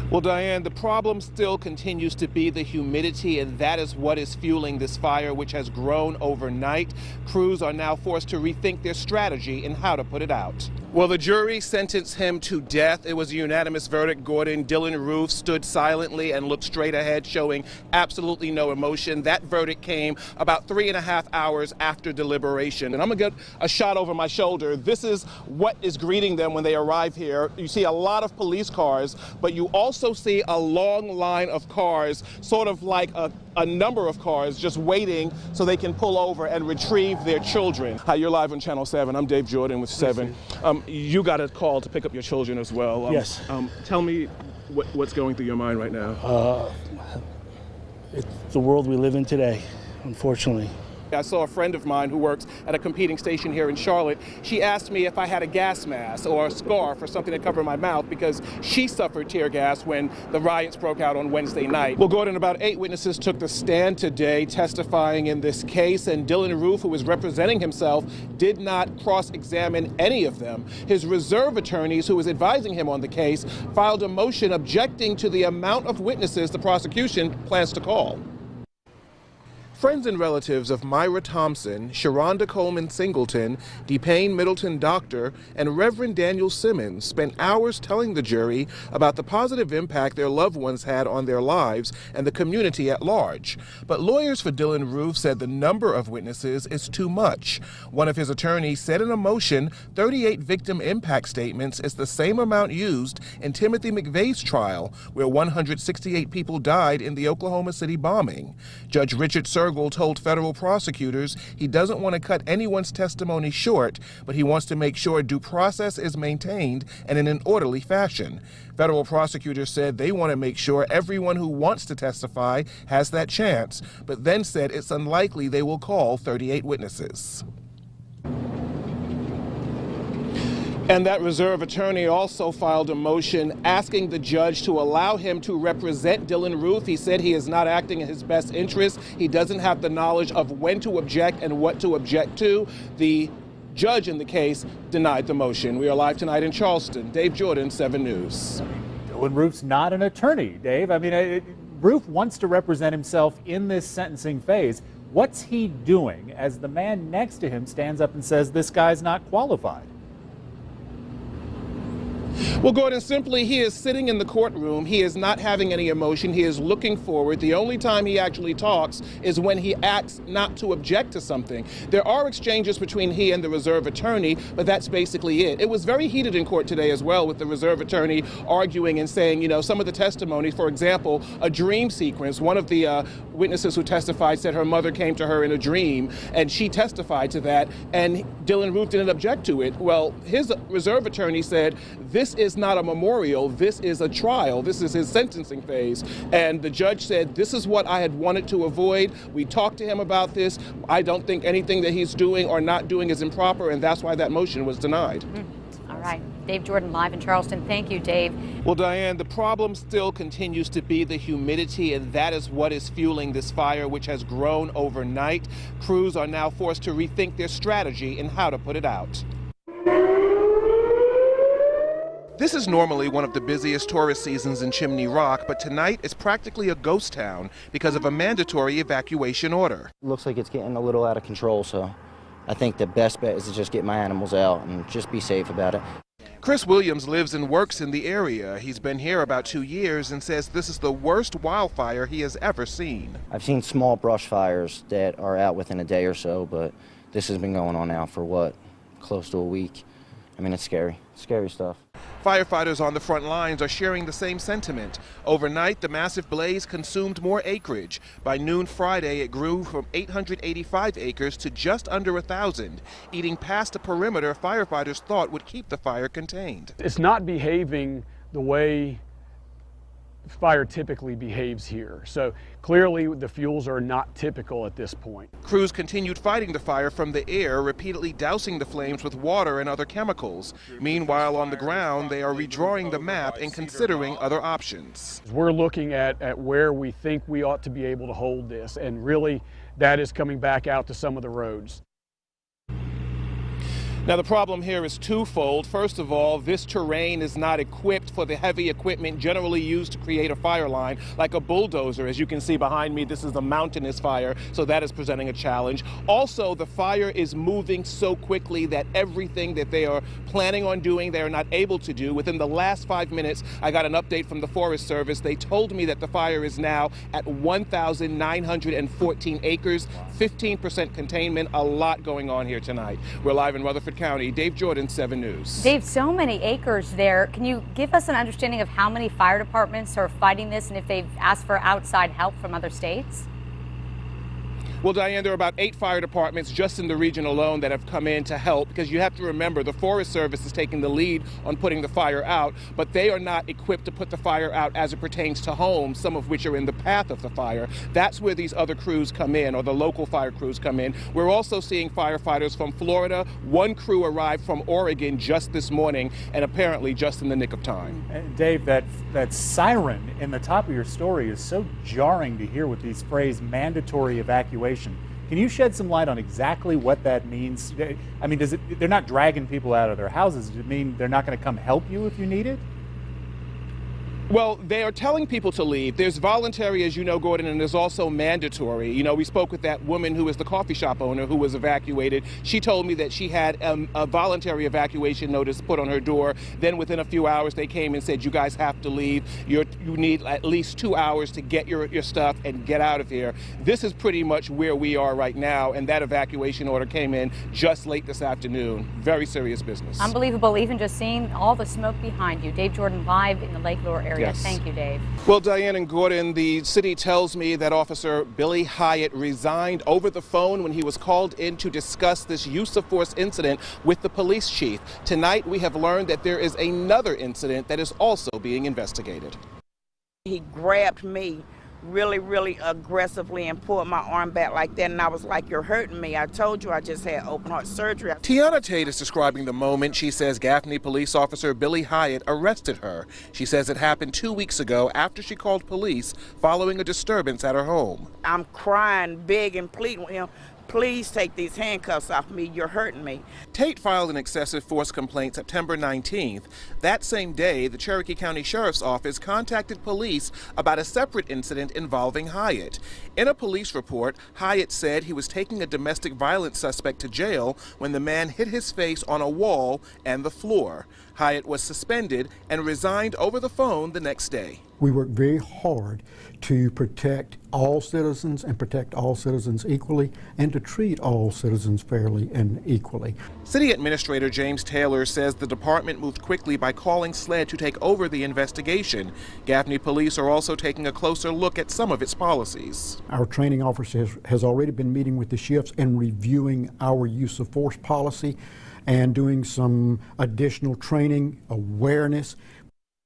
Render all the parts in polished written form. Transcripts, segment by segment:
Well, Diane, the problem still continues to be the humidity, and that is what is fueling this fire, which has grown overnight. Crews are now forced to rethink their strategy in how to put it out. Well, the jury sentenced him to death. It was a unanimous verdict. Dylann Roof stood silently and looked straight ahead, showing absolutely no emotion. That verdict came about 3.5 hours after deliberation. And I'm gonna get a shot over my shoulder. This is what is greeting them when they arrive here. You see a lot of police cars, but you also see a long line of cars, sort of like a number of cars just waiting so they can pull over and retrieve their children. Hi, you're live on Channel 7. I'm Dave Jordan with 7. You got a call to pick up your children as well. Yes. Tell me what's going through your mind right now. It's the world we live in today, unfortunately. I saw a friend of mine who works at a competing station here in Charlotte. She asked me if I had a gas mask or a scarf or something to cover my mouth because she suffered tear gas when the riots broke out on Wednesday night. Well, Gordon, about 8 witnesses took the stand today testifying in this case, and Dylann Roof, who was representing himself, did not cross-examine any of them. His reserve attorneys, who was advising him on the case, filed a motion objecting to the amount of witnesses the prosecution plans to call. Friends and relatives of Myra Thompson, Sharonda Coleman Singleton, DePayne Middleton Doctor, and Reverend Daniel Simmons spent hours telling the jury about the positive impact their loved ones had on their lives and the community at large. But lawyers for Dylann Roof said the number of witnesses is too much. One of his attorneys said in a motion 38 victim impact statements is the same amount used in Timothy McVeigh's trial, where 168 people died in the Oklahoma City bombing. Judge Richard Sergel told federal prosecutors he doesn't want to cut anyone's testimony short, but he wants to make sure due process is maintained and in an orderly fashion. Federal prosecutors said they want to make sure everyone who wants to testify has that chance, but then said it's unlikely they will call 38 witnesses. And that reserve attorney also filed a motion asking the judge to allow him to represent Dylann Roof. He said he is not acting in his best interest. He doesn't have the knowledge of when to object and what to object to. The judge in the case denied the motion. We are live tonight in Charleston. Dave Jordan, 7 News. Dylann Roof's not an attorney, Dave. I mean, Roof wants to represent himself in this sentencing phase. What's he doing as the man next to him stands up and says this guy's not qualified? Well, Gordon, simply he is sitting in the courtroom. He is not having any emotion. He is looking forward. The only time he actually talks is when he acts not to object to something. There are exchanges between he and the reserve attorney, but that's basically it. It was very heated in court today as well, with the reserve attorney arguing and saying, you know, some of the testimony, for example, a dream sequence. One of the witnesses who testified said her mother came to her in a dream, and she testified to that, and Dylann Roof didn't object to it. Well, his reserve attorney said, this is not a memorial, this is a trial, this is his sentencing phase. And the judge said, this is what I had wanted to avoid. We talked to him about this. I don't think anything that he's doing or not doing is improper, and that's why that motion was denied. All right. Dave Jordan live in Charleston. Thank you, Dave. Well, Diane, the problem still continues to be the humidity, and that is what is fueling this fire, which has grown overnight. Crews are now forced to rethink their strategy in how to put it out. This is normally one of the busiest tourist seasons in Chimney Rock, but tonight it's practically a ghost town because of a mandatory evacuation order. Looks like it's getting a little out of control, so I think the best bet is to just get my animals out and just be safe about it. Chris Williams lives and works in the area. He's been here about 2 years and says this is the worst wildfire he has ever seen. I've seen small brush fires that are out within a day or so, but this has been going on now for what, close to a week. I mean, it's scary stuff. Firefighters on the front lines are sharing the same sentiment. Overnight, the massive blaze consumed more acreage. By noon Friday, it grew from 885 acres to just under 1,000, eating past a perimeter firefighters thought would keep the fire contained. It's not behaving the way fire typically behaves here. So clearly the fuels are not typical at this point. Crews continued fighting the fire from the air, repeatedly dousing the flames with water and other chemicals. Meanwhile, on the ground, they are redrawing the map and considering other options. We're looking at where we think we ought to be able to hold this, and really that is coming back out to some of the roads. Now, the problem here is twofold. First of all, this terrain is not equipped for the heavy equipment generally used to create a fire line, like a bulldozer. As you can see behind me, this is a mountainous fire, so that is presenting a challenge. Also, the fire is moving so quickly that everything that they are planning on doing, they are not able to do. Within the last 5 minutes, I got an update from the Forest Service. They told me that the fire is now at 1,914 acres, 15% containment, a lot going on here tonight. We're live in Rutherford County. Dave Jordan, 7 News. Dave, so many acres there. Can you give us an understanding of how many fire departments are fighting this and if they've asked for outside help from other states? Well, Diane, there are about 8 fire departments just in the region alone that have come in to help, because you have to remember the Forest Service is taking the lead on putting the fire out, but they are not equipped to put the fire out as it pertains to homes, some of which are in the path of the fire. That's where these other crews come in, or the local fire crews come in. We're also seeing firefighters from Florida. One crew arrived from Oregon just this morning, and apparently just in the nick of time. Dave, that siren in the top of your story is so jarring to hear with these phrase mandatory evacuation. Can you shed some light on exactly what that means? I mean, they're not dragging people out of their houses. Does it mean they're not going to come help you if you need it? Well, they are telling people to leave. There's voluntary, as you know, Gordon, and there's also mandatory. You know, we spoke with that woman who is the coffee shop owner who was evacuated. She told me that she had a voluntary evacuation notice put on her door. Then within a few hours, they came and said, you guys have to leave. You need at least 2 hours to get your stuff and get out of here. This is pretty much where we are right now, and that evacuation order came in just late this afternoon. Very serious business. Unbelievable, even just seeing all the smoke behind you. Dave Jordan live in the Lake Lure area. Yes. Thank you, Dave. Well, Diane and Gordon, the city tells me that Officer Billy Hyatt resigned over the phone when he was called in to discuss this use of force incident with the police chief. Tonight, we have learned that there is another incident that is also being investigated. He grabbed me really aggressively and pulled my arm back like that, and I was like, you're hurting me. I told you I just had open heart surgery. Tiana Tate is describing the moment she says Gaffney police officer Billy Hyatt arrested her. She says it happened 2 weeks ago after she called police following a disturbance at her home. I'm crying, begging, pleading with him, please take these handcuffs off me, you're hurting me. Tate filed an excessive force complaint September 19th. That same day, the Cherokee County Sheriff's Office contacted police about a separate incident involving Hyatt. In a police report, Hyatt said he was taking a domestic violence suspect to jail when the man hit his face on a wall and the floor. Hyatt was suspended and resigned over the phone the next day. We work very hard to protect all citizens and protect all citizens equally and to treat all citizens fairly and equally. City Administrator James Taylor says the department moved quickly by calling SLED to take over the investigation. Gaffney police are also taking a closer look at some of its policies. Our training office has already been meeting with the shifts and reviewing our use of force policy and doing some additional training, awareness.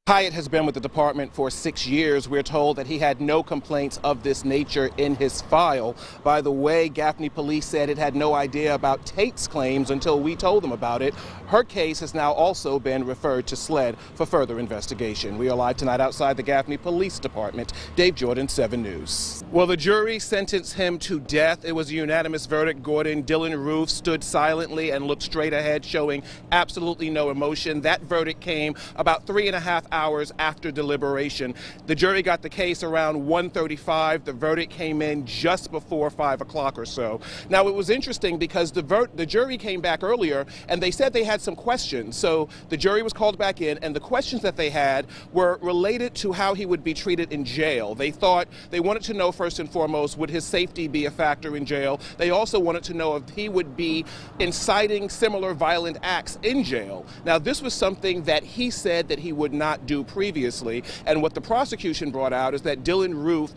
Hyatt has been with the department for 6 years. We're told that he had no complaints of this nature in his file. By the way, Gaffney police said it had no idea about Tate's claims until we told them about it. Her case has now also been referred to SLED for further investigation. We are live tonight outside the Gaffney Police Department. Dave Jordan, 7 News. Well, the jury sentenced him to death. It was a unanimous verdict, Gordon. Dylann Roof stood silently and looked straight ahead, showing absolutely no emotion. That verdict came about 3.5 hours after deliberation. The jury got the case around 1:35. The verdict came in just before 5 o'clock or so. Now, it was interesting because the jury came back earlier and they said they had some questions. So the jury was called back in, and the questions that they had were related to how he would be treated in jail. They wanted to know, first and foremost, would his safety be a factor in jail? They also wanted to know if he would be inciting similar violent acts in jail. Now, this was something that he said that he would not do previously, and what the prosecution brought out is that Dylann Roof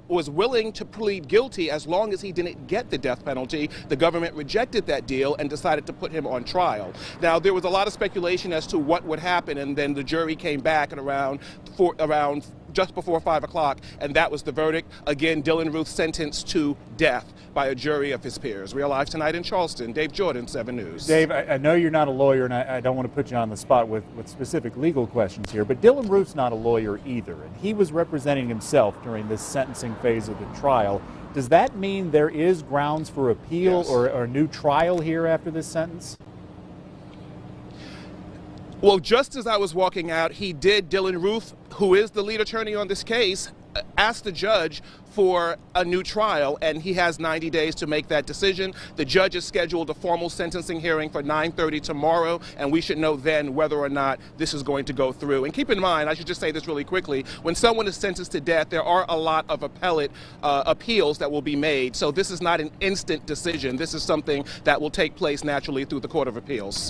was willing to plead guilty as long as he didn't get the death penalty. The government rejected that deal and decided to put him on trial. Now, there was a lot of speculation as to what would happen, and then the jury came back at around just before 5 o'clock, and that was the verdict. Again, Dylann Roof sentenced to death by a jury of his peers. We are live tonight in Charleston. Dave Jordan, 7 News. Dave, I know you're not a lawyer, and I don't want to put you on the spot with specific legal questions here, but Dylann Roof's not a lawyer either, and he was representing himself during this sentencing phase of the trial. Does that mean there is grounds for appeal or a new trial here after this sentence? Well, just as I was walking out, Dylann Roof, who is the lead attorney on this case, asked the judge for a new trial, and he has 90 days to make that decision. The judge has scheduled a formal sentencing hearing for 9:30 tomorrow, and we should know then whether or not this is going to go through. And keep in mind, I should just say this really quickly, when someone is sentenced to death, there are a lot of appellate appeals that will be made. So this is not an instant decision. This is something that will take place naturally through the Court of Appeals.